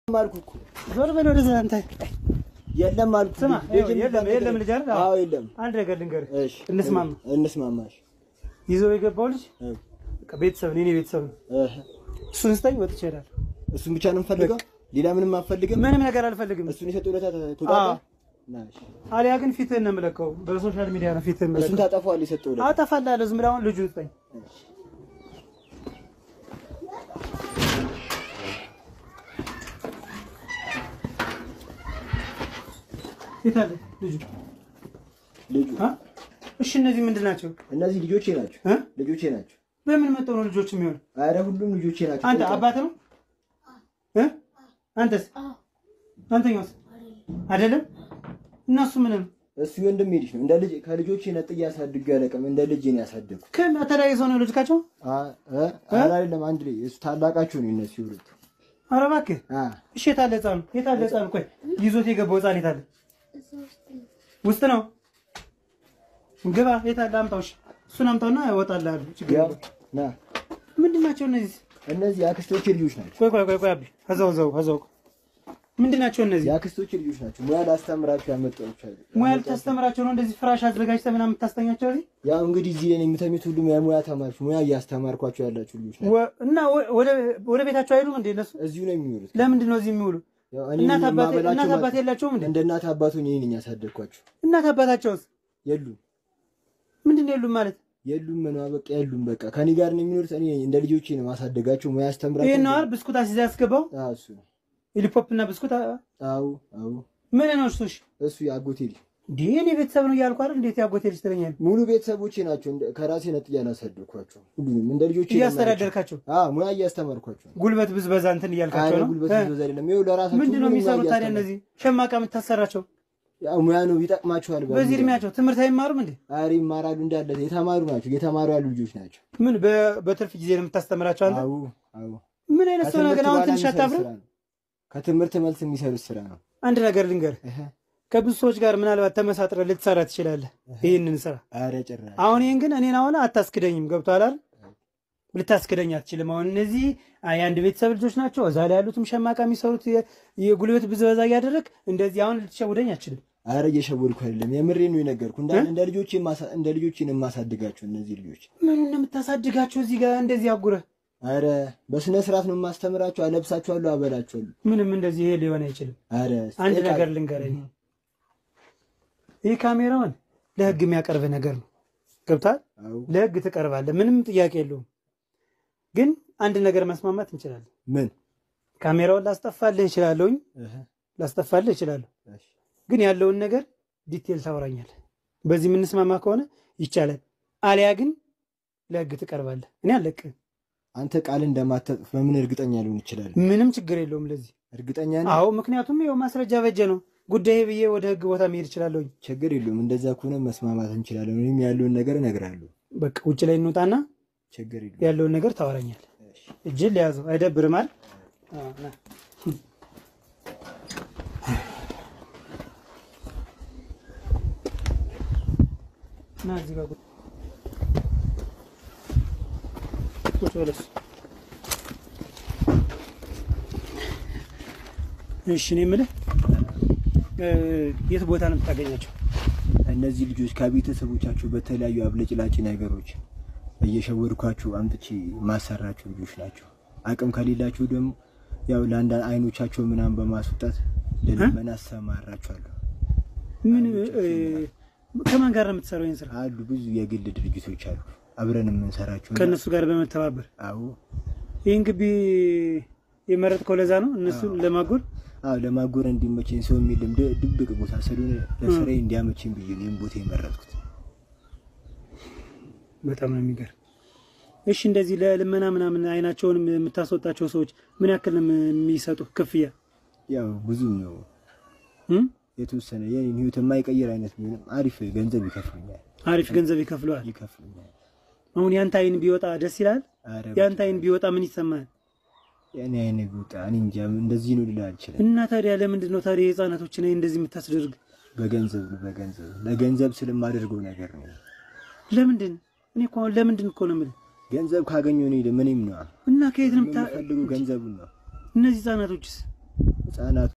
ማልኩኩ ዞር በለው ወደዛ አንተ የለም ማልኩ ስማ የለም ልጅ አይደል አዎ የለም አንድ ነገር ልንገርህ እንስማማሽ ይዘው የገባው ልጅ በቃ ቤተሰብ ነኝ ቤተሰብ እሱን ስጠኝ ወጥ ይችላል እሱን ብቻ ነው የምፈልገው ሌላ ምንም አልፈልግም ምንም ነገር አልፈልግም እሱን የሰጠው ለታ ተጣጣ ናሽ አሊያ ግን ፊትህን ነው የምለከው በሶሻል ሚዲያ ነው ፊትህን የምለከው እሱን ታጠፋው የሰጠው ለታ አጠፋላለሁ ዝም ብለህ አሁን ልጁን ስጠኝ ይታለ ልጁ እሺ እነዚህ ምንድናቸው እነዚህ ልጆቼ ናቸው በምን መጣው ነው ልጆች የሚሆን አረ ሁሉም ልጆቼ ናቸው አንተ አባት ነው አንተስ አንተኛውስ አይደለም እነሱ ምንም እሱ ወንድም ልጅ ነው እንደ ልጅ ከልጆቼ ነጥያ ያሳድግ ያለቀም እንደ ልጅ ነው ያሳድጉ ከመተዳይ ሰው ነው ልጅካቸው አይደለም አንድ ላይ እሱ ታላቃቸው ነው እነሱ ይሉት አረ እባክህ እሺ የታለ ህፃን ቆይ ይዞት የገባው ህፃን የታለ ውስጥ ነው ግባ የታለ አምጣውሽ እሱን አምጣውና ያወጣልሃል ችግር ና ምንድናቸው እነዚህ አክስቶቼ ልጆች ናቸው ቆይ አቢ አዛው ምንድናቸው እነዚህ የአክስቶቼ ልጆች ናቸው ሙያ ላስተምራቸው ያመጣሁት ሙያ ልታስተምራቸው ነው እንደዚህ ፍራሽ አዘጋጅተህ ምናምን የምታስተኛቸው ያው እንግዲህ እዚህ ላይ የምተኙት ሁሉም የሙያ ተማሪዎች ሙያ እያስተማርኳቸው ያላችሁ ልጆች ናቸው እና ወደ ቤታቸው አይሉም እንዴ እነሱ እዚሁ ነው የሚውሉት ለምንድን ነው እዚህ የሚውሉ እናት አባት የላቸውም እንዴ እንደ እናት አባቱ ነኝ ያሳደግኳቸው እናት አባታቸውስ የሉም ምንድነው የሉም ማለት የሉም ነው በቃ የሉም በቃ ከኔ ጋር ነው የሚኖሩት እኔ እንደ ልጆቼ ነው ማሳደጋቸው ሙያ አስተምራቸው ይሄን ነው ብስኩት አሲዛ ያስገባው እሱ ኢሊፖፕ እና ብስኩት አው ምን ነው እሱ ያጎቴ ልጅ ዲኔ ቤተሰብ ነው ያልኩ አይደል እንዴት ያጎቴ ልጅ ትለኛል ሙሉ ቤተሰቦቼ ናቸው ከራሴ ነጥያ ያሳደግኳቸው ሁሉንም እንደ ልጆቼ ያስተዳደርካቸው ሙያ እያስተማርኳቸው ጉልበት ብዝበዛ እንትን እያልካቸው ነው ጉልበት ብዝበዛ አይደለም ይኸው ለራሳቸው ምንድነው የሚሰሩት ታዲያ እነዚህ ሸማቃ የምታሰራቸው ያው ሙያ ነው ይጠቅማቸዋል በዚህ እድሜያቸው ትምህርት አይማሩም እንዴ አሪ ይማራሉ እንዳለ የተማሩ ናቸው የተማሩ ያሉ ልጆች ናቸው ምን በትርፍ ጊዜ ነው የምታስተምራቸው አንተ አው ምን አይነት ሰው ነገር አሁን ትንሽ አታፍርም ከትምህርት መልስ የሚሰሩት ስራ ነው አንድ ነገር ልንገርህ ከብዙ ሰዎች ጋር ምናልባት ተመሳጥረ ልትሰራ ትችላለህ ይሄንን ስራ አረ ጭራሽ አሁን ይሄን ግን እኔን አሁን አታስክደኝም ገብቷል አይደል ልታስክደኝ አትችልም አሁን እነዚህ አንድ ቤተሰብ ልጆች ናቸው እዛ ላይ ያሉትም ሸማቃ የሚሰሩት የጉልበት ብዝበዛ ያደረክ እንደዚህ አሁን ልትሸውደኝ አትችልም አረ እየሸወድኩ አይደለም የምሬን ነው የነገርኩ እንደ ልጆቼ የማሳድጋቸው እነዚህ ልጆች ምን እንደምታሳድጋቸው እዚህ ጋር እንደዚህ አጉረ አረ በስነ ስርዓት ነው ማስተምራቸው አለብሳቸዋለሁ አበላቸዋለሁ ምንም እንደዚህ ይሄ ሊሆን አይችልም አረ አንድ ነገር ልንገርህ ይሄ ካሜራውን ለህግ የሚያቀርብ ነገር ነው ገብቷል ለህግ ትቀርባለህ ምንም ጥያቄ የለውም ግን አንድ ነገር መስማማት እንችላለን ምን ካሜራውን ላስጠፋልህ እችላለሁ ግን ያለውን ነገር ዲቴል ታወራኛለህ በዚህ ምን እንስማማ ከሆነ ይቻላል አሊያ ግን ለህግ ትቀርባለህ እኔ አለቅህ አንተ ቃል እንደማትጠፍ በምን እርግጠኛ ሊሆን ይችላል ምንም ችግር የለውም ለዚህ እርግጠኛ ነኝ አዎ ምክንያቱም ይሄው ማስረጃ በጀ ነው ጉዳይ ብዬ ወደ ህግ ቦታ መሄድ ይችላልው ችግር የለውም እንደዛ ከሆነ መስማማት እንችላለን እኔም ያለውን ነገር እነግራለሁ በቃ ውጭ ላይ እንውጣና ችግር የለውም ያለውን ነገር ታወራኛለህ እጅ ለያዘው አይደብርም አይደል ና እዚህ ጋር ወለስ እሺ እኔ የምልህ የት ቦታ ነው የምታገኛቸው እነዚህ ልጆች ከቤተሰቦቻቸው በተለያዩ አብለጭላጭ ነገሮች እየሸወድኳቸው አምጥቼ ማሰራቸው ልጆች ናቸው አቅም ከሌላቸው ደግሞ ያው ለአንድ አይኖቻቸው ምናምን በማስወጣት ለምን አሰማራቸዋለሁ ምን ከማን ጋር ነው የምትሰራው ይሄን ስራ አሉ ብዙ የግል ድርጅቶች አሉ አብረን የምንሰራቸው ከነሱ ጋር በመተባበር አዎ ይሄን ግቢ የመረጥከው ለዛ ነው እነሱን ለማጎር እንዲመቸኝ ሰው የሚልም ድብቅ ቦታ ስለሆነ ለስራዬ እንዲያመቸኝ ብዬ ነው ቦታ የመረጥኩት በጣም ነው የሚገርም እሺ እንደዚህ ለልመና ምናምን አይናቸውን የምታስወጣቸው ሰዎች ምን ያክል ነው የሚሰጡ ክፍያ ያው ብዙ ነው የተወሰነ የኔን ህይወት የማይቀየር አይነት ምንም አሪፍ ገንዘብ ይከፍሉኛል አሁን ያንተ አይን ቢወጣ ደስ ይላል ያንተ አይን ቢወጣ ምን ይሰማል ያኔ አይን ቢወጣ እኔ እንጃ እንደዚህ ነው ልል አልችልም እና ታዲያ ለምንድን ነው ታዲያ ህፃናቶችን እንደዚህ የምታስደርግ በገንዘብ ለገንዘብ ስለማደርገው ነገር ነው ለምንድን እኔ እኮ ለምንድን እኮ ነው የምልህ ገንዘብ ካገኘው ነው ምንም ነው እና ከየት ነው የምታፈልጉ ገንዘቡን ነው እነዚህ ህፃናቶችስ ህፃናት